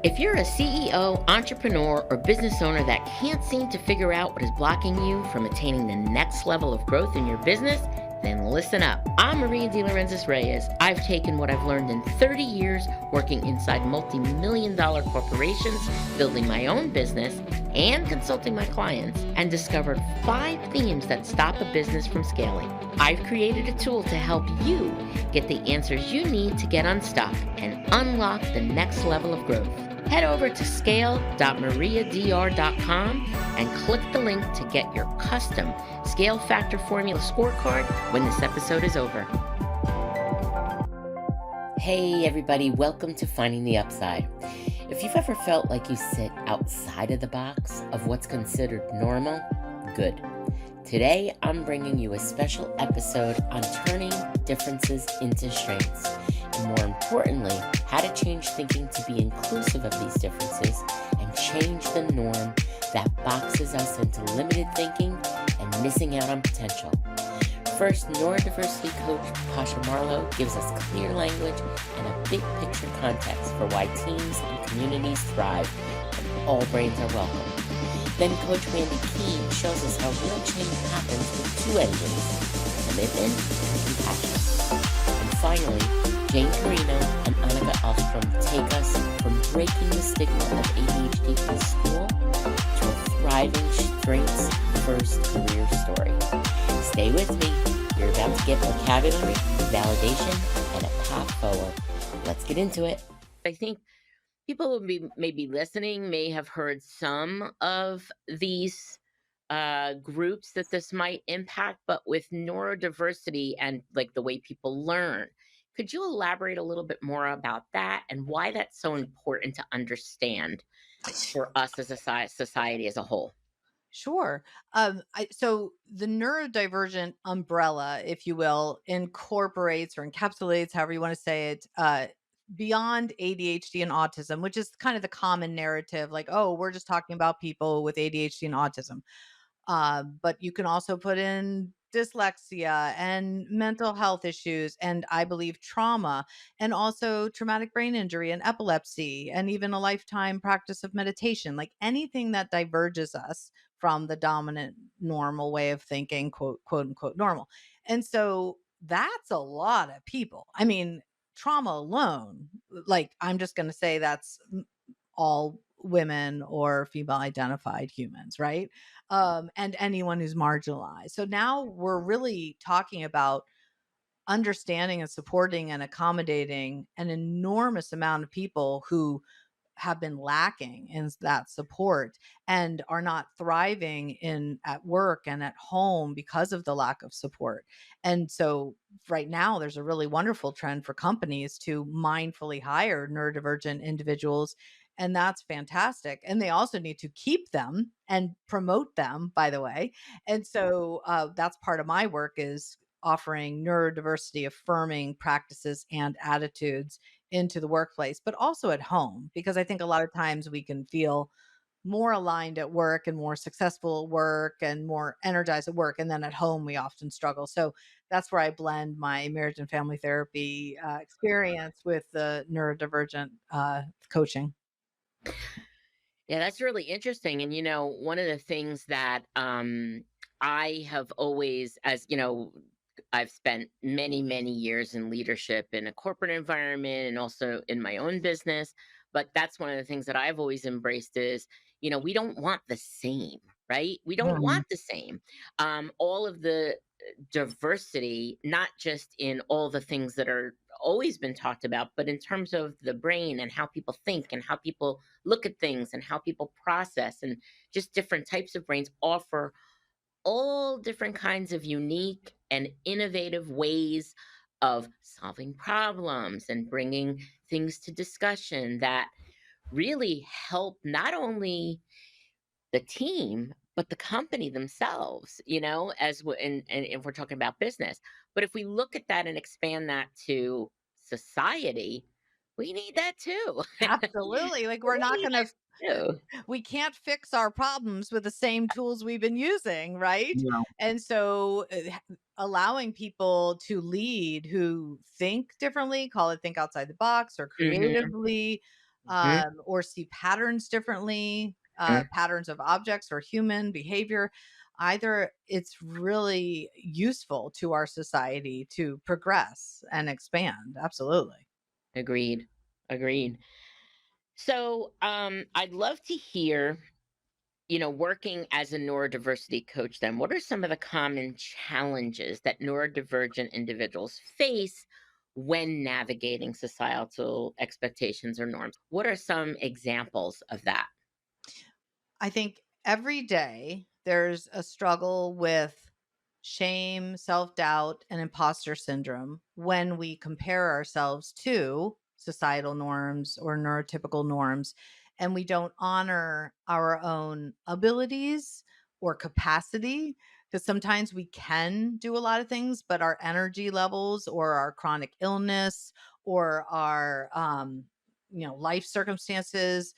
If you're a CEO, entrepreneur, or business owner that can't seem to figure out what is blocking you from attaining the next level of growth in your business, then listen up. I'm Maria De Laurenzis Reyes. I've taken what I've learned in 30 years working inside multi-million-dollar corporations, building my own business, and consulting my clients, and discovered 5 themes that stop a business from scaling. I've created a tool to help you get the answers you need to get unstuck and unlock the next level of growth. Head over to scale.mariadr.com and click the link to get your custom Scale Factor Formula scorecard when this episode is over. Hey everybody, welcome to Finding the Upside. If you've ever felt like you sit outside of the box of what's considered normal, good. Today, I'm bringing you a special episode on turning differences into strengths, and more importantly, how to change thinking to be inclusive of these differences and change the norm that boxes us into limited thinking and missing out on potential. First, Neurodiversity coach Pasha Marlow gives us clear language and a big picture context for why teams and communities thrive and all brains are welcome. Then Coach Mandy Keene shows us how real change happens with 2 engines, commitment and compassion. And finally, Jane Carino and Annika Ahlstrom take us from breaking the stigma of ADHD in school to a thriving strengths-first career story. Stay with me. You're about to get vocabulary, validation, and a path forward. Let's get into it. I think people who may be listening may have heard some of these groups that this might impact, but with neurodiversity and like the way people learn, could you elaborate a little bit more about that and why that's so important to understand for us as a society as a whole? Sure. So the neurodivergent umbrella, if you will, incorporates or encapsulates, however you want to say it, beyond ADHD and autism, which is kind of the common narrative, like, oh, we're just talking about people with ADHD and autism. But you can also put in dyslexia and mental health issues, and I believe trauma, and also traumatic brain injury and epilepsy, and even a lifetime practice of meditation, like anything that diverges us from the dominant normal way of thinking, quote unquote normal. And so that's a lot of people. I mean, trauma alone, like I'm just going to say that's all women or female identified humans, right? And anyone who's marginalized. So now we're really talking about understanding and supporting and accommodating an enormous amount of people who have been lacking in that support and are not thriving in at work and at home because of the lack of support. And so right now there's a really wonderful trend for companies to mindfully hire neurodivergent individuals, and that's fantastic. And they also need to keep them and promote them, by the way. And so that's part of my work, is offering neurodiversity affirming practices and attitudes into the workplace, but also at home, because I think a lot of times we can feel more aligned at work and more successful at work and more energized at work. And then at home, we often struggle. So that's where I blend my marriage and family therapy experience with the neurodivergent coaching. Yeah, that's really interesting. And one of the things that I have always, as I've spent many, many years in leadership in a corporate environment and also in my own business. But that's one of the things that I've always embraced is, we don't want the same, right? We don't Mhm. want the same. All of the diversity, not just in all the things that are always been talked about, but in terms of the brain and how people think and how people look at things and how people process and just different types of brains offer all different kinds of unique and innovative ways of solving problems and bringing things to discussion that really help not only the team but the company themselves, and if we're talking about business. But if we look at that and expand that to society, we need that too. Absolutely. Like we're We not need going to, that too. we can't fix our problems with the same tools we've been using, right? No. And so allowing people to lead who think differently, call it think outside the box or Mhm. creatively, Mhm, or see patterns differently, mhm. patterns of objects or human behavior. Either it's really useful to our society to progress and expand. Absolutely. Agreed. Agreed. So, I'd love to hear, working as a neurodiversity coach, then, what are some of the common challenges that neurodivergent individuals face when navigating societal expectations or norms? What are some examples of that? I think every day there's a struggle with shame, self doubt, and imposter syndrome when we compare ourselves to societal norms or neurotypical norms, and we don't honor our own abilities or capacity. Because sometimes we can do a lot of things, but our energy levels or our chronic illness or our life circumstances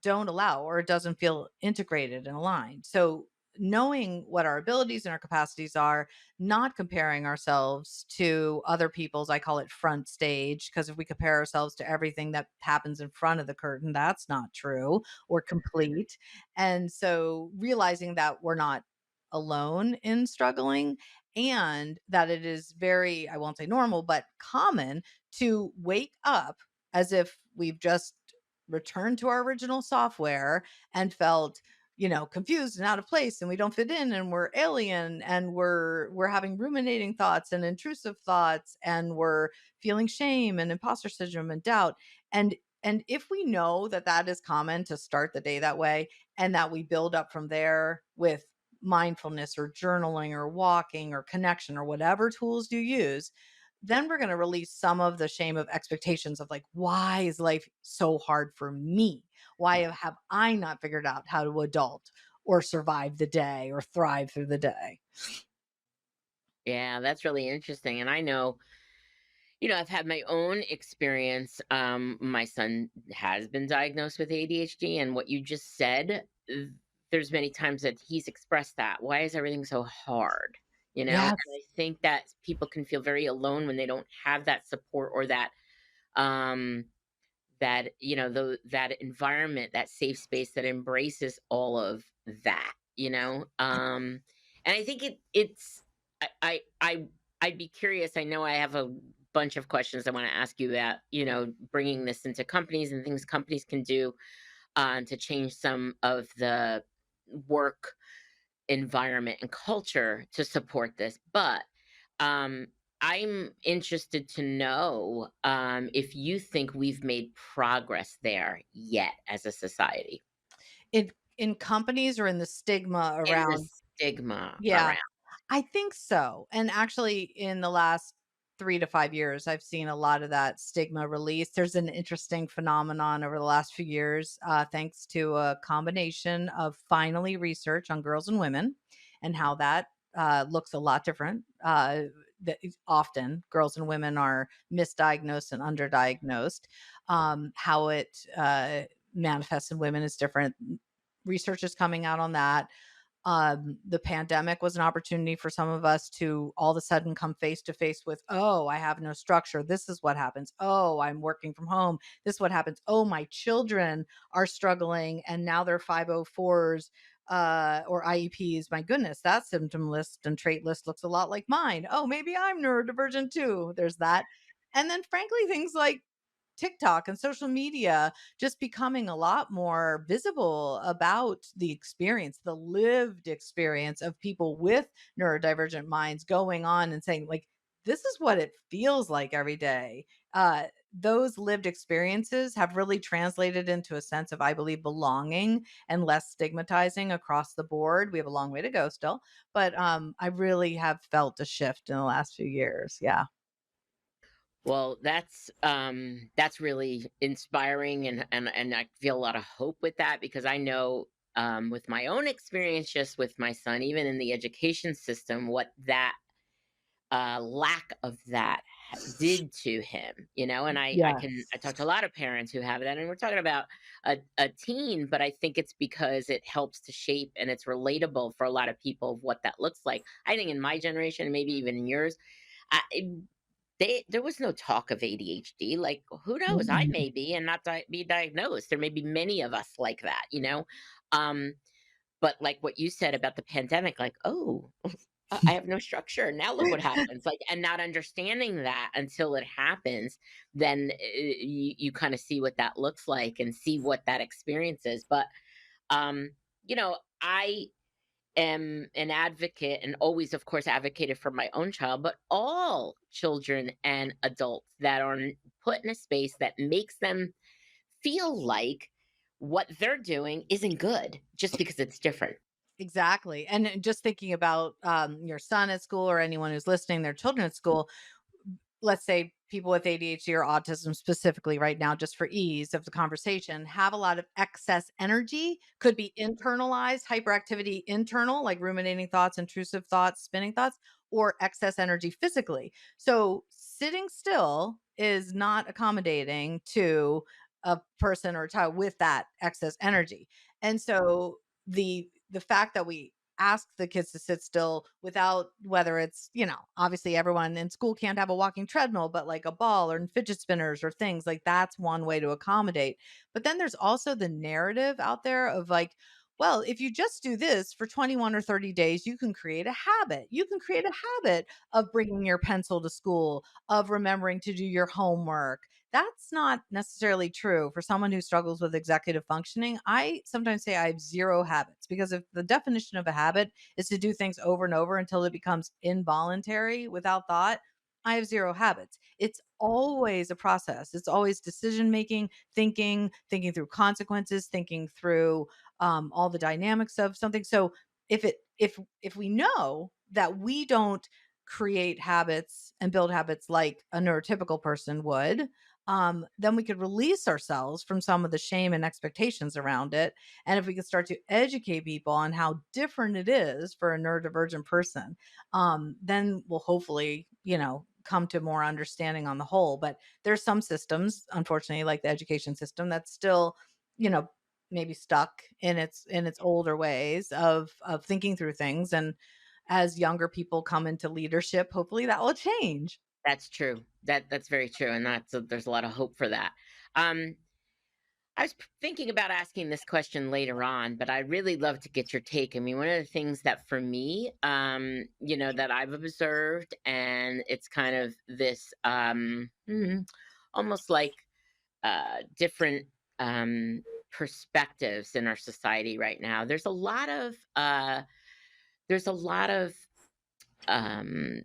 don't allow, or it doesn't feel integrated and aligned. So knowing what our abilities and our capacities are, not comparing ourselves to other people's, I call it front stage, because if we compare ourselves to everything that happens in front of the curtain, that's not true or complete. And so realizing that we're not alone in struggling, and that it is very, I won't say normal, but common to wake up as if we've just returned to our original software and felt, confused and out of place, and we don't fit in, and we're alien, and we're having ruminating thoughts and intrusive thoughts, and we're feeling shame and imposter syndrome and doubt. And if we know that that is common, to start the day that way, and that we build up from there with mindfulness or journaling or walking or connection or whatever tools you use, then we're going to release some of the shame of expectations of, like, why is life so hard for me? Why have I not figured out how to adult or survive the day or thrive through the day? Yeah, that's really interesting. And I know, I've had my own experience. My son has been diagnosed with ADHD, and what you just said, there's many times that he's expressed that. Why is everything so hard? And Yes. I think that people can feel very alone when they don't have that support or um, that environment, that safe space that embraces all of that. And I think it's I I'd be curious. I know I have a bunch of questions I want to ask you about, bringing this into companies and things companies can do to change some of the work environment and culture to support this. But um, I'm interested to know if you think we've made progress there yet as a society, In companies or in the stigma in the around. stigma Yeah. around. I think so. And actually, in the last 3 to 5 years, I've seen a lot of that stigma released. There's an interesting phenomenon over the last few years, thanks to a combination of finally research on girls and women and how that looks a lot different. That often girls and women are misdiagnosed and underdiagnosed. How it manifests in women is different. Research is coming out on that. The pandemic was an opportunity for some of us to all of a sudden come face to face with, oh, I have no structure. This is what happens. Oh, I'm working from home. This is what happens. Oh, my children are struggling and now they're 504s or IEPs. My goodness, that symptom list and trait list looks a lot like mine. Oh, maybe I'm neurodivergent too. There's that. And then, frankly, things like TikTok and social media just becoming a lot more visible about the experience, the lived experience of people with neurodivergent minds going on and saying, like, this is what it feels like every day. Those lived experiences have really translated into a sense of, I believe, belonging and less stigmatizing across the board. We have a long way to go still, but I really have felt a shift in the last few years. Yeah. Well, that's really inspiring, and I feel a lot of hope with that because I know, with my own experience just with my son, even in the education system, what that lack of that did to him. And I Yes. talk to a lot of parents who have that, and we're talking about a teen, but I think it's because it helps to shape and it's relatable for a lot of people of what that looks like. I think in my generation, and maybe even in yours, there was no talk of ADHD. Like, who knows? I Mhm. may be and not be diagnosed. There may be many of us like that, you know? Um, but like what you said about the pandemic, like, oh, I have no structure. Now look what happens. Like, and not understanding that until it happens, then you kind of see what that looks like and see what that experience is. But, um, I am an advocate and always, of course, advocated for my own child, but all children and adults that are put in a space that makes them feel like what they're doing isn't good just because it's different. Exactly. And just thinking about your son at school or anyone who's listening, their children at school, let's say people with ADHD or autism specifically right now, just for ease of the conversation, have a lot of excess energy, could be internalized hyperactivity, internal, like ruminating thoughts, intrusive thoughts, spinning thoughts, or excess energy physically. So sitting still is not accommodating to a person or a child with that excess energy. And so the fact that we ask the kids to sit still without, whether it's, obviously everyone in school can't have a walking treadmill, but like a ball or fidget spinners or things like that's one way to accommodate. But then there's also the narrative out there of like, well, if you just do this for 21 or 30 days, you can create a habit. You can create a habit of bringing your pencil to school, of remembering to do your homework. That's not necessarily true for someone who struggles with executive functioning. I sometimes say I have zero habits, because if the definition of a habit is to do things over and over until it becomes involuntary without thought, I have zero habits. It's always a process. It's always decision making, thinking through consequences, thinking through all the dynamics of something. So if we know that we don't create habits and build habits like a neurotypical person would, then we could release ourselves from some of the shame and expectations around it. And if we could start to educate people on how different it is for a neurodivergent person, then we'll hopefully, come to more understanding on the whole. But there's some systems, unfortunately, like the education system, that's still, you know, maybe stuck in its older ways of thinking through things. And as younger people come into leadership, hopefully that will change. That's true. That's very true, and there's a lot of hope for that. Um, I was thinking about asking this question later on, but I really love to get your take. I mean, one of the things that for me, that I've observed, and it's kind of this almost like different perspectives in our society right now. There's a lot of um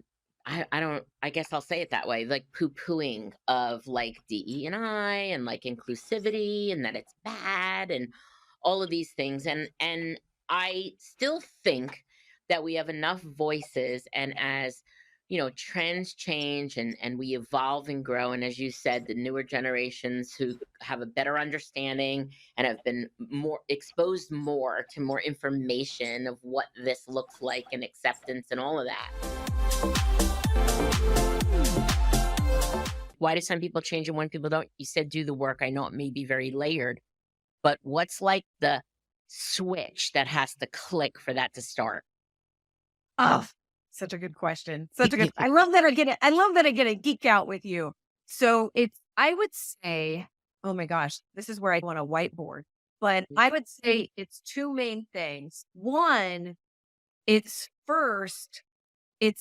I don't, I guess I'll say it that way, like poo-pooing of like DE and like inclusivity and that it's bad and all of these things. And I still think that we have enough voices, and as trends change and we evolve and grow, and as you said, the newer generations who have a better understanding and have been more exposed more to more information of what this looks like and acceptance and all of that. Why do some people change and when people don't? You said do the work. I know it may be very layered, but what's like the switch that has to click for that to start? Oh, such a good question. Such a good I love that I get to geek out with you. So I would say, oh my gosh, this is where I want a whiteboard. But I would say it's two main things. One, it's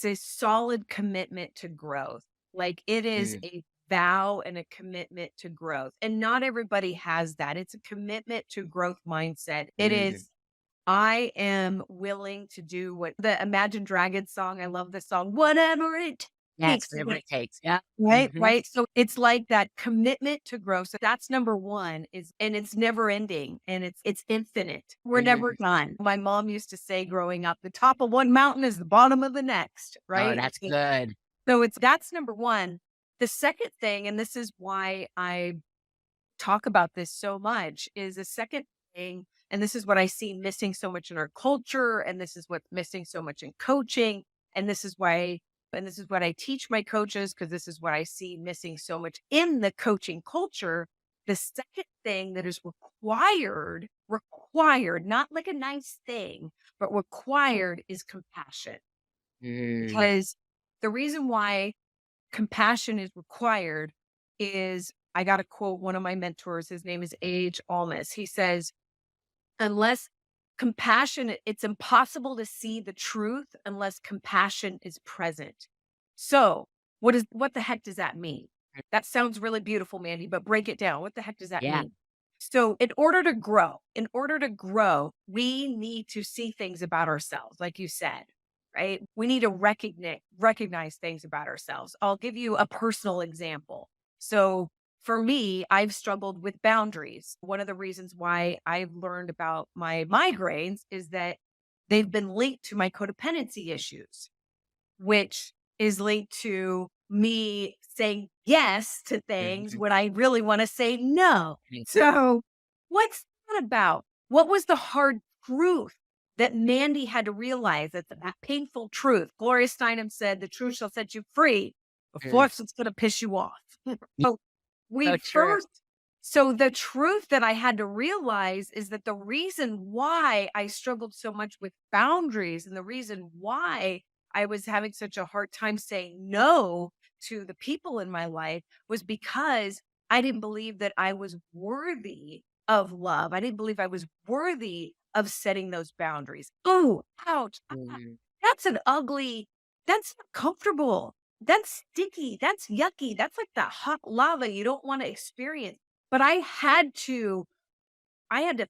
a solid commitment to growth. Like it is Mm, a vow and a commitment to growth. And not everybody has that. It's a commitment to growth mindset. It mm. is I am willing to do what the Imagine Dragons song. I love this song. Whatever it Yes, takes. whatever it takes. Yeah. Right, Hmm. right. So it's like that commitment to grow. So that's number one and it's never ending and it's infinite. We're never Hmm. done. My mom used to say growing up, the top of one mountain is the bottom of the next, Oh, right? that's good. So that's number one. The second thing, and this is why I talk about this so much, is the second thing, and this is what I see missing so much in our culture, and this is what's missing so much in coaching, and this is what I teach my coaches because this is what I see missing so much in the coaching culture. The second thing that is required, not like a nice thing, but required is compassion. Mm, Because the reason why compassion is required is, I got to quote one of my mentors. His name is A.H. Almas. He says, unless compassion, it's impossible to see the truth unless compassion is present. So, what the heck does that mean? That sounds really beautiful, Mandy, but break it down. What the heck does that Yeah. mean? So, in order to grow, we need to see things about ourselves, like you said, right? We need to recognize things about ourselves. I'll give you a personal example. So, for me, I've struggled with boundaries. One of the reasons why I've learned about my migraines is that they've been linked to my codependency issues, which is linked to me saying yes to things Mhm. when I really want to say no. So, what's that about? What was the hard truth that Mandy had to realize, that painful truth? Gloria Steinem said, the truth shall set you free. Of Mm. course, it's going to piss you off. Yeah, So, so true. the truth that I had to realize is that the reason why I struggled so much with boundaries and the reason why I was having such a hard time saying no to the people in my life was because I didn't believe that I was worthy of love. I didn't believe I was worthy of setting those boundaries. Oh, ouch. Mhm. That's an ugly, that's not comfortable. That's sticky. That's yucky. That's like that hot lava you don't want to experience. But I had to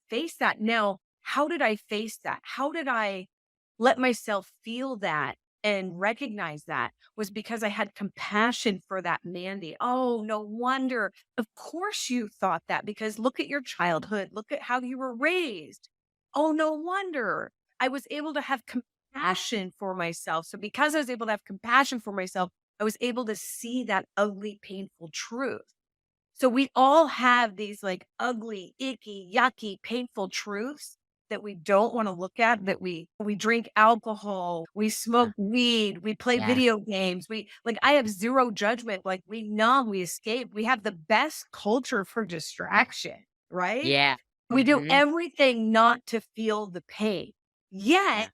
face that. Now, how did I face that? How did I let myself feel that and recognize that? Was because I had compassion for that Mandy. Oh, no wonder. Of course you thought that, because look at your childhood. Look at how you were raised. Oh, no wonder. I was able to have compassion for myself. So because I was able to have compassion for myself, I was able to see that ugly, painful truth. So we all have these like ugly, icky, yucky, painful truths that we don't want to look at, that we drink alcohol, we smoke weed, we play Yeah. video games. We like I have zero judgment. Like we numb, we escape. We have the best culture for distraction, right? Yeah. We do Mhm. everything not to feel the pain. Yeah. Yet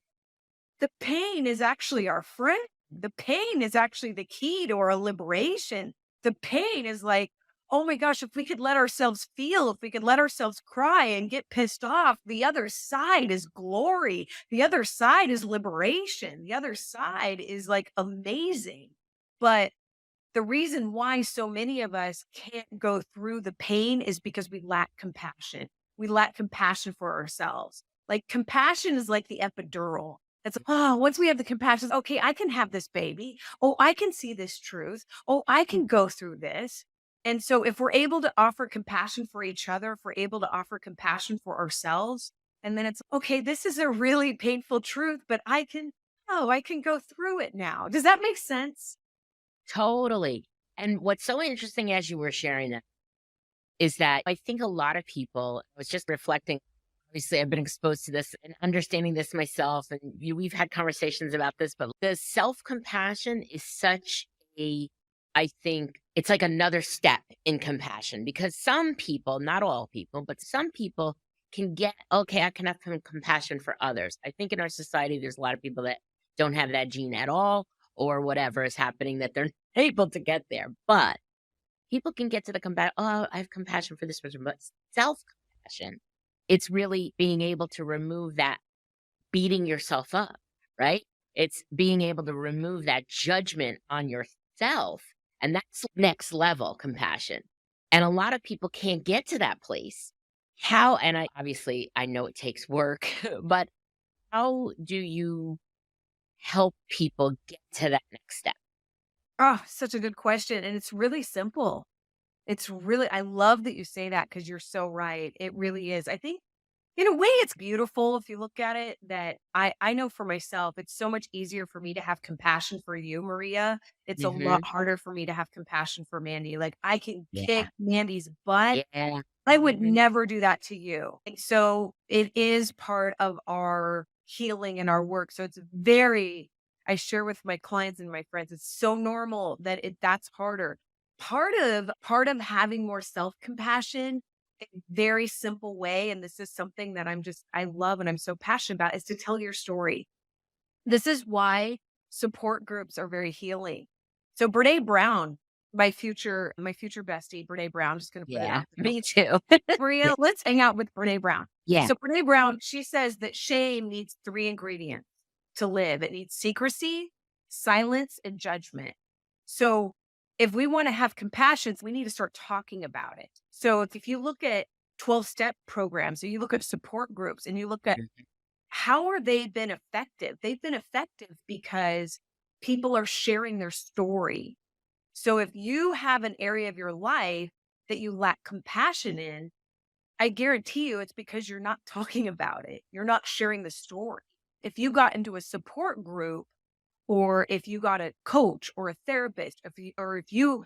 the pain is actually our friend. The pain is actually the key to our liberation. The pain is like, oh my gosh, if we could let ourselves feel, if we could let ourselves cry and get pissed off, the other side is glory. The other side is liberation. The other side is like amazing. But the reason why so many of us can't go through the pain is because we lack compassion. We lack compassion for ourselves. Like compassion is like the epidural. It's oh, once we have the compassion, okay, I can have this baby. Oh, I can see this truth. Oh, I can go through this. And so if we're able to offer compassion for each other, if we're able to offer compassion for ourselves, and then it's okay, this is a really painful truth, but I can go through it now. Does that make sense? Totally. And what's so interesting as you were sharing that is that I think a lot of people, I was just reflecting, obviously, I've been exposed to this and understanding this myself. And we've had conversations about this, but the self compassion is such a, I think it's like another step in compassion because some people, not all people, but some people can get, okay, I can have compassion for others. I think in our society, there's a lot of people that don't have that gene at all or whatever is happening that they're able to get there. But people can get to the oh, I have compassion for this person, but self-compassion, it's really being able to remove that beating yourself up, right? It's being able to remove that judgment on yourself. And that's next level compassion. And a lot of people can't get to that place. How, and I obviously I know it takes work, but how do you help people get to that next step? Oh, such a good question. And it's really simple. I love that you say that because you're so right. It really is. I think in a way it's beautiful if you look at it, that I know for myself, it's so much easier for me to have compassion for you, Maria. It's a lot Hmm. harder for me to have compassion for Mandy. Like I can Yeah. kick Mandy's butt. Yeah. I would Hmm. never do that to you. And so it is part of our healing and our work. So it's very, I share with my clients and my friends, it's so normal that that's harder. Part of having more self-compassion in a very simple way, and this is something that I love and I'm so passionate about, is to tell your story. This is why support groups are very healing. So Brene Brown, my future bestie, Brene Brown, just going to put it Yeah, out there. me too. Maria, let's hang out with Brene Brown. Yeah. So Brene Brown, she says that shame needs 3 ingredients to live. It needs secrecy, silence, and judgment. So if we want to have compassion, we need to start talking about it. So if you look at 12-step programs, or you look at support groups, and you look at how are they been effective? They've been effective because people are sharing their story. So if you have an area of your life that you lack compassion in, I guarantee you it's because you're not talking about it. You're not sharing the story. If you got into a support group, or if you got a coach or a therapist, if you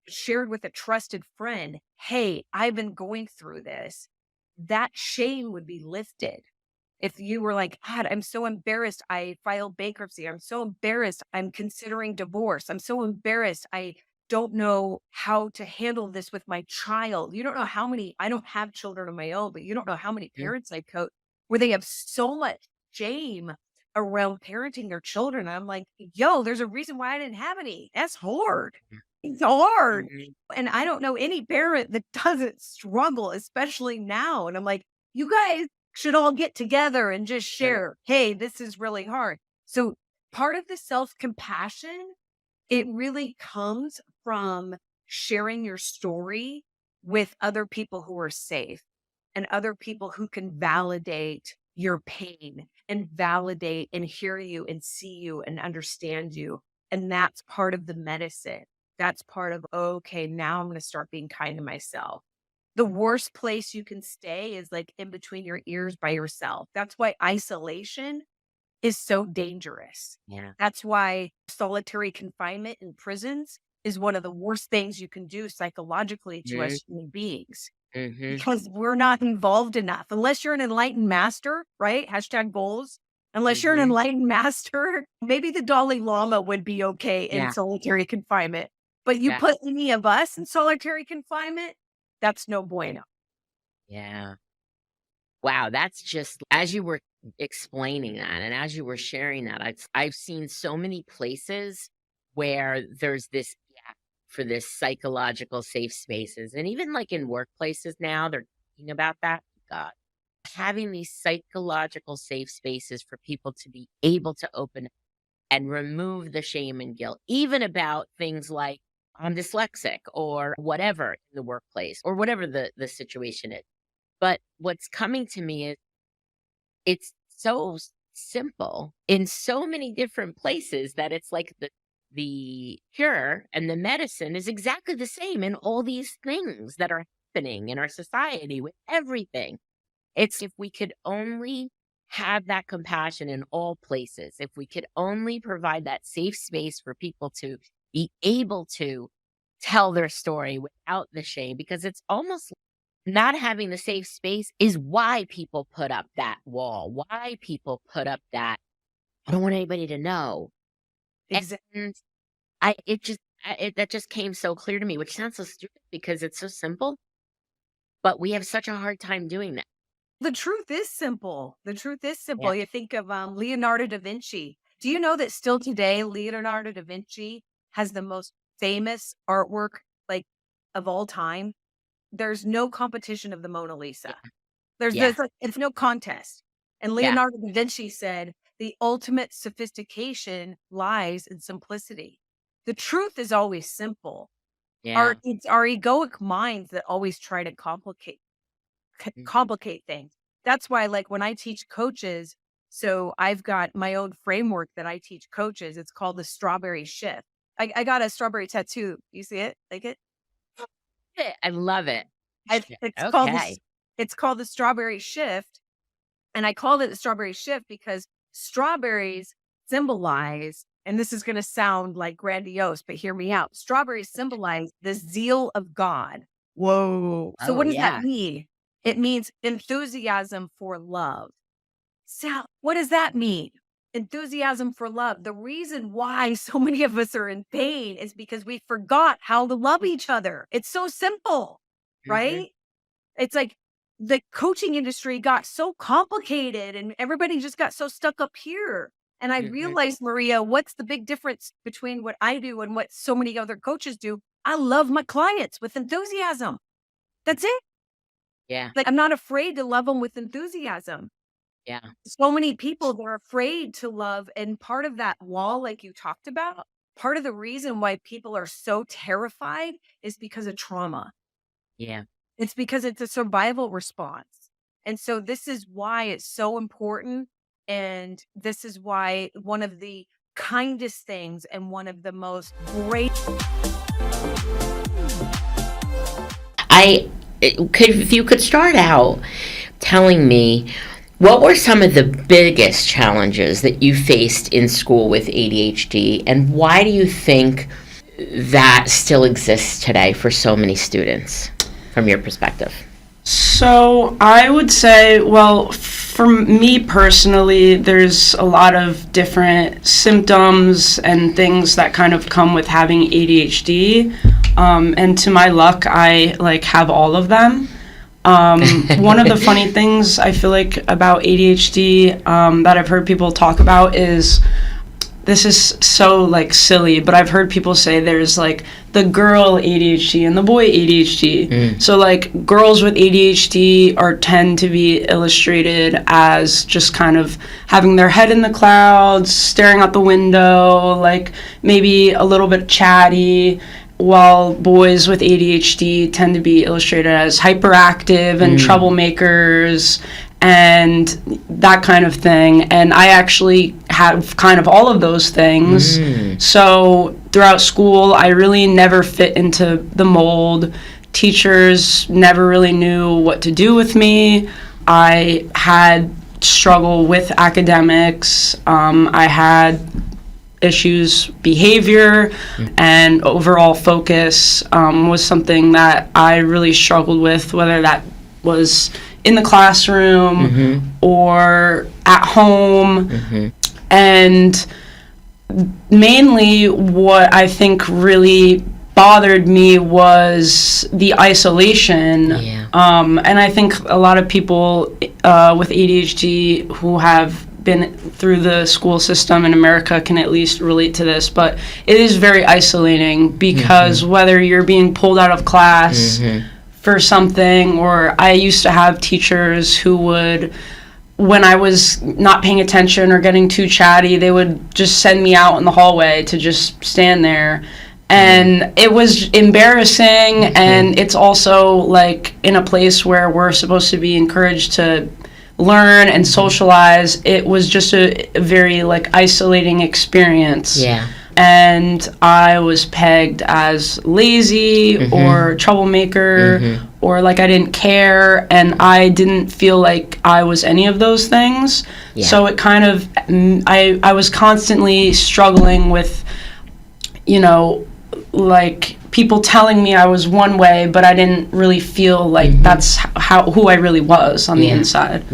shared with a trusted friend, hey, I've been going through this, that shame would be lifted. If you were like, God, I'm so embarrassed. I filed bankruptcy. I'm so embarrassed. I'm considering divorce. I'm so embarrassed. I don't know how to handle this with my child. You don't know how many, I don't have children of my own, but you don't know how many parents I coach where they have so much shame around parenting their children. I'm like, yo, there's a reason why I didn't have any. That's hard. It's hard. And I don't know any parent that doesn't struggle, especially now. And I'm like, you guys should all get together and just share, hey, this is really hard. So part of the self-compassion, it really comes from sharing your story with other people who are safe and other people who can validate your pain and validate and hear you and see you and understand you. And that's part of the medicine. That's part of, okay, now I'm going to start being kind to myself. The worst place you can stay is like in between your ears by yourself. That's why isolation is so dangerous. Yeah. That's why solitary confinement in prisons is one of the worst things you can do psychologically to us human beings. Because we're not involved enough. Unless you're an enlightened master, right? Hashtag goals. Unless you're an enlightened master, maybe the Dalai Lama would be okay in solitary confinement. But you put any of us in solitary confinement, that's no bueno. Yeah. Wow, that's just as you were explaining that and as you were sharing that, I've seen so many places where there's this gap for this psychological safe spaces. And even like in workplaces now, they're talking about that. God, having these psychological safe spaces for people to be able to open and remove the shame and guilt, even about things like I'm dyslexic or whatever in the workplace or whatever the situation is. But what's coming to me is it's so simple in so many different places that it's like the cure and the medicine is exactly the same in all these things that are happening in our society with everything. It's if we could only have that compassion in all places, if we could only provide that safe space for people to be able to tell their story without the shame, because it's almost not having the safe space is why people put up that wall, why people put up that, I don't want anybody to know. Exactly. And that just came so clear to me, which sounds so stupid because it's so simple, but we have such a hard time doing that. The truth is simple. The truth is simple. Yeah. You think of Leonardo da Vinci. Do you know that still today, Leonardo da Vinci has the most famous artwork like of all time? There's no competition of the Mona Lisa. It's no contest. And Leonardo da Vinci said, the ultimate sophistication lies in simplicity. The truth is always simple. It's our egoic minds that always try to complicate things. That's why, like, when I teach coaches, so I've got my own framework that I teach coaches. It's called the strawberry shift. I got a strawberry tattoo. You see it? Like it? I love it. It's called the strawberry shift. And I called it the strawberry shift because strawberries symbolize, and this is going to sound like grandiose, but hear me out. Strawberries symbolize the zeal of God. Whoa. So what does that mean? It means enthusiasm for love. So what does that mean? Enthusiasm for love. The reason why so many of us are in pain is because we forgot how to love each other. It's so simple, right? It's like the coaching industry got so complicated and everybody just got so stuck up here. And I realized, Maria, what's the big difference between what I do and what so many other coaches do? I love my clients with enthusiasm. That's it. Yeah. Like, I'm not afraid to love them with enthusiasm. Yeah. So many people, they're afraid to love. And part of that wall, like you talked about, part of the reason why people are so terrified is because of trauma. Yeah. It's because it's a survival response. And so this is why it's so important. And this is why one of the kindest things and one of the most great. If you could start out telling me, what were some of the biggest challenges that you faced in school with ADHD, and why do you think that still exists today for so many students, from your perspective? So I would say, well, for me personally, there's a lot of different symptoms and things that kind of come with having ADHD. And to my luck, I have all of them. One of the funny things I feel like about ADHD that I've heard people talk about is, this is so silly, but I've heard people say there's the girl ADHD and the boy ADHD. So girls with ADHD tend to be illustrated as just kind of having their head in the clouds, staring out the window, maybe a little bit chatty, while boys with ADHD tend to be illustrated as hyperactive and troublemakers and that kind of thing. And I actually have kind of all of those things. So throughout school, I really never fit into the mold. Teachers never really knew what to do with me. I had struggle with academics. I had issues, behavior, and overall focus was something that I really struggled with, whether that was in the classroom or at home. And mainly what I think really bothered me was the isolation. And I think a lot of people with ADHD who have been through the school system in America can at least relate to this, but it is very isolating because whether you're being pulled out of class for something, or I used to have teachers who would, when I was not paying attention or getting too chatty, they would just send me out in the hallway to just stand there. And it was embarrassing, and it's also in a place where we're supposed to be encouraged to learn and socialize. It was just a very isolating experience. And I was pegged as lazy or troublemaker or I didn't care, and I didn't feel like I was any of those things. So it kind of, I was constantly struggling with, people telling me I was one way, but I didn't really feel that's who I really was on the inside.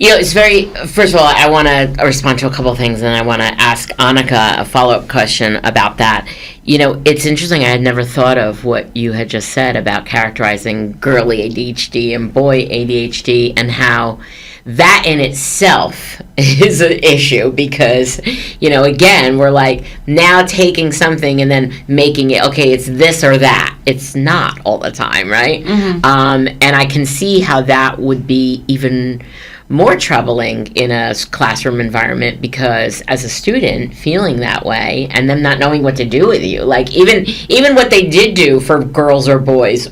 It's very, first of all, I want to respond to a couple of things, and I want to ask Annika a follow-up question about that. It's interesting, I had never thought of what you had just said about characterizing girly ADHD and boy ADHD, and how that in itself is an issue, because, again, we're now taking something and then making it, okay, it's this or that. It's not all the time, right? And I can see how that would be even more troubling in a classroom environment, because as a student feeling that way and them not knowing what to do with you, even what they did do for girls or boys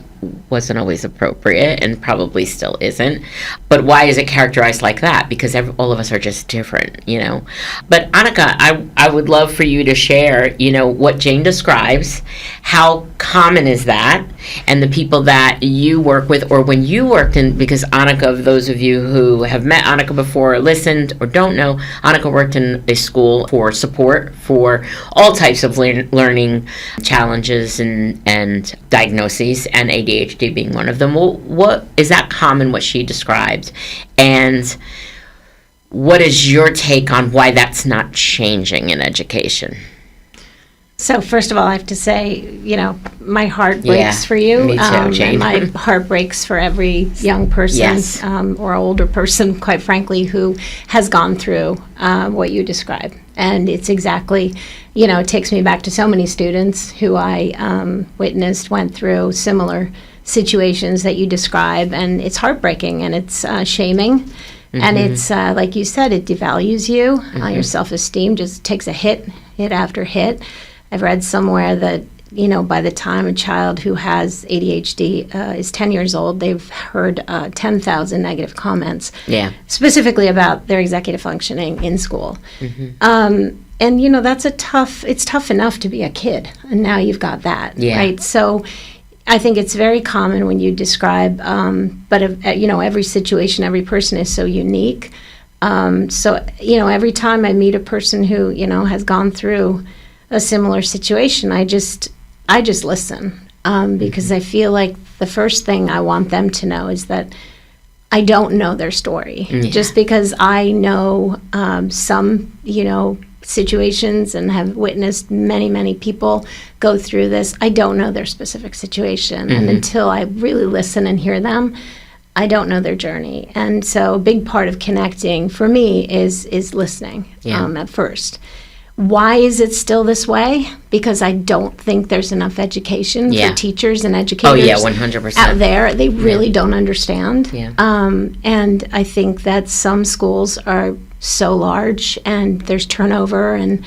wasn't always appropriate, and probably still isn't. But why is it characterized like that? Because all of us are just different, But Annika, I would love for you to share, what Jane describes. How common is that? And the people that you work with, or when you worked in, because Annika, those of you who have met Annika before, or listened, or don't know, Annika worked in a school for support for all types of learning challenges and diagnoses, and ADHD being one of them. What is that common, what she described? And what is your take on why that's not changing in education? So first of all, I have to say, my heart breaks for you. Me too, Jane. And my heart breaks for every young person Yes. or older person, quite frankly, who has gone through what you describe. And it's exactly, it takes me back to so many students who I witnessed went through similar situations that you describe. And it's heartbreaking and it's shaming. Mm-hmm. And it's, like you said, it devalues you. Mm-hmm. Your self-esteem just takes a hit after hit. I've read somewhere that, by the time a child who has ADHD is 10 years old, they've heard 10,000 negative comments, specifically about their executive functioning in school. Mm-hmm. And, that's it's tough enough to be a kid, and now you've got that, right? So I think it's very common when you describe, but, every situation, every person is so unique. So, every time I meet a person who, has gone through a similar situation, I just listen, because I feel like the first thing I want them to know is that I don't know their story. Just because I know some, situations and have witnessed many people go through this, I don't know their specific situation. And until I really listen and hear them, I don't know their journey. And so a big part of connecting for me is listening at first. Why is it still this way? Because I don't think there's enough education for teachers and educators 100%. out there. They really don't understand. And I think that some schools are so large and there's turnover, and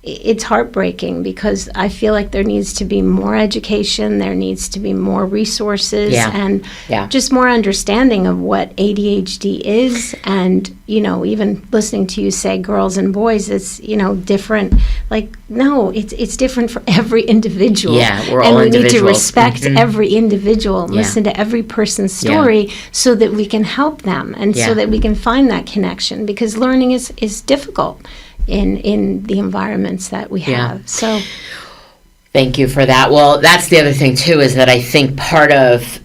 it's heartbreaking because I feel like there needs to be more education, there needs to be more resources, and just more understanding of what ADHD is. And, even listening to you say girls and boys, it's, different. Like, no, it's different for every individual. Yeah, we're and all we individuals. need to respect every individual and listen to every person's story so that we can help them and so that we can find that connection, because learning is difficult in the environments that we have. So thank you for that. Well, that's the other thing too, is that I think part of,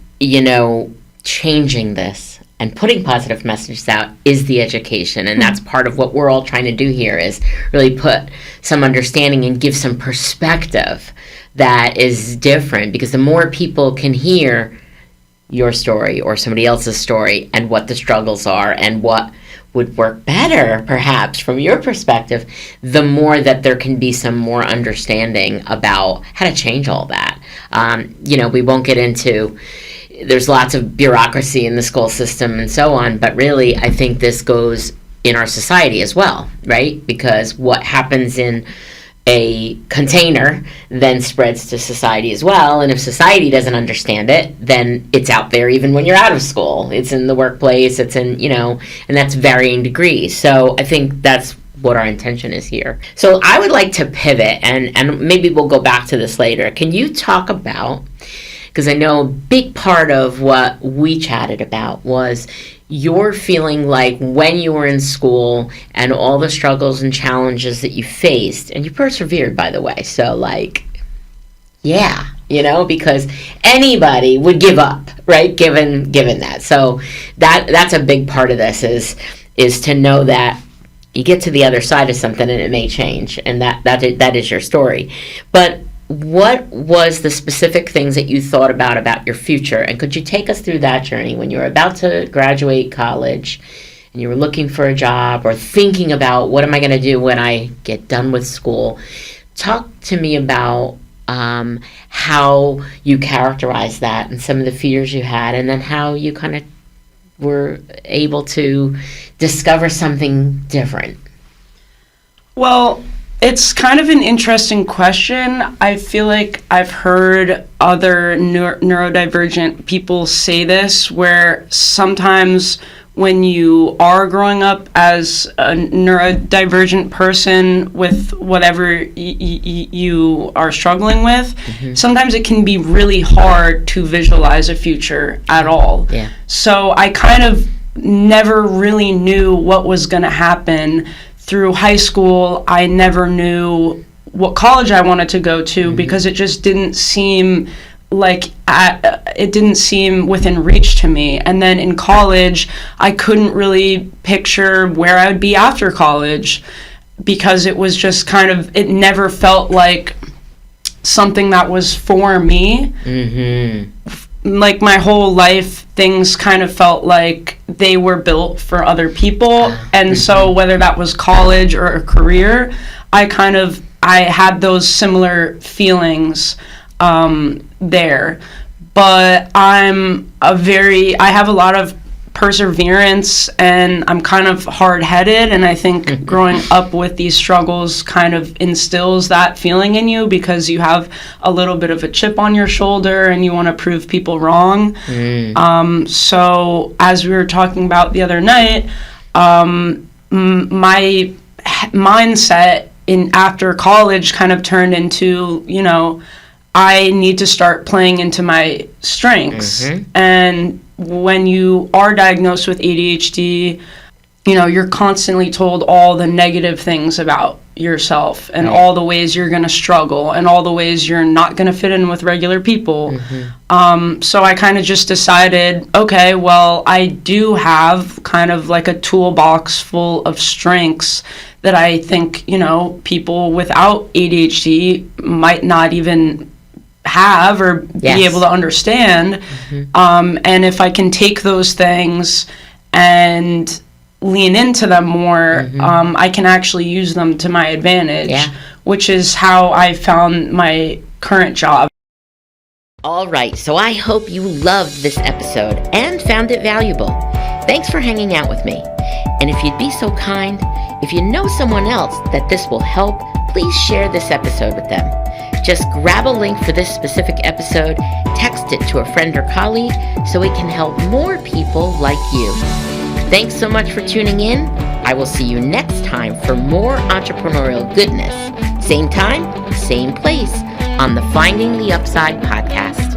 changing this and putting positive messages out is the education. And that's part of what we're all trying to do here, is really put some understanding and give some perspective that is different, because the more people can hear your story or somebody else's story and what the struggles are and what would work better, perhaps, from your perspective, the more that there can be some more understanding about how to change all that. We won't get into, there's lots of bureaucracy in the school system and so on, but really, I think this goes in our society as well, right? Because what happens in a container then spreads to society as well, and if society doesn't understand it, then it's out there even when you're out of school. It's in the workplace, it's in, and that's varying degrees. So I think that's what our intention is here. So I would like to pivot, and maybe we'll go back to this later. Can you talk about, because I know a big part of what we chatted about was your feeling like when you were in school and all the struggles and challenges that you faced, and you persevered, by the way. So because anybody would give up, right? Given that. So that's a big part of this is to know that you get to the other side of something and it may change, and that is your story. But what was the specific things that you thought about your future? And could you take us through that journey when you were about to graduate college and you were looking for a job or thinking about, what am I going to do when I get done with school? Talk to me about how you characterized that and some of the fears you had, and then how you kind of were able to discover something different. Well, it's kind of an interesting question. I feel like I've heard other neurodivergent people say this, where sometimes when you are growing up as a neurodivergent person with whatever you are struggling with, sometimes it can be really hard to visualize a future at all. Yeah. So I kind of never really knew what was going to happen. Through high school, I never knew what college I wanted to go to, because it just didn't seem like it didn't seem within reach to me. And then in college, I couldn't really picture where I would be after college. because it was just kind of, it never felt like something that was for me. Like my whole life, things kind of felt like they were built for other people. And so whether that was college or a career, I had those similar feelings there. But I have a lot of perseverance, and I'm kind of hard-headed, and I think growing up with these struggles kind of instills that feeling in you, because you have a little bit of a chip on your shoulder and you want to prove people wrong. So as we were talking about the other night, my mindset after college kind of turned into, I need to start playing into my strengths. And when you are diagnosed with ADHD, you're constantly told all the negative things about yourself, and all the ways you're going to struggle, and all the ways you're not going to fit in with regular people. So I kind of just decided, okay, well, I do have kind of like a toolbox full of strengths that I think, people without ADHD might not even have or be able to understand. And if I can take those things and lean into them more, I can actually use them to my advantage, which is how I found my current job. All right, so I hope you loved this episode and found it valuable. Thanks for hanging out with me. And if you'd be so kind, if you know someone else that this will help, please share this episode with them. Just grab a link for this specific episode, text it to a friend or colleague so it can help more people like you. Thanks so much for tuning in. I will see you next time for more entrepreneurial goodness. Same time, same place on the Finding the Upside podcast.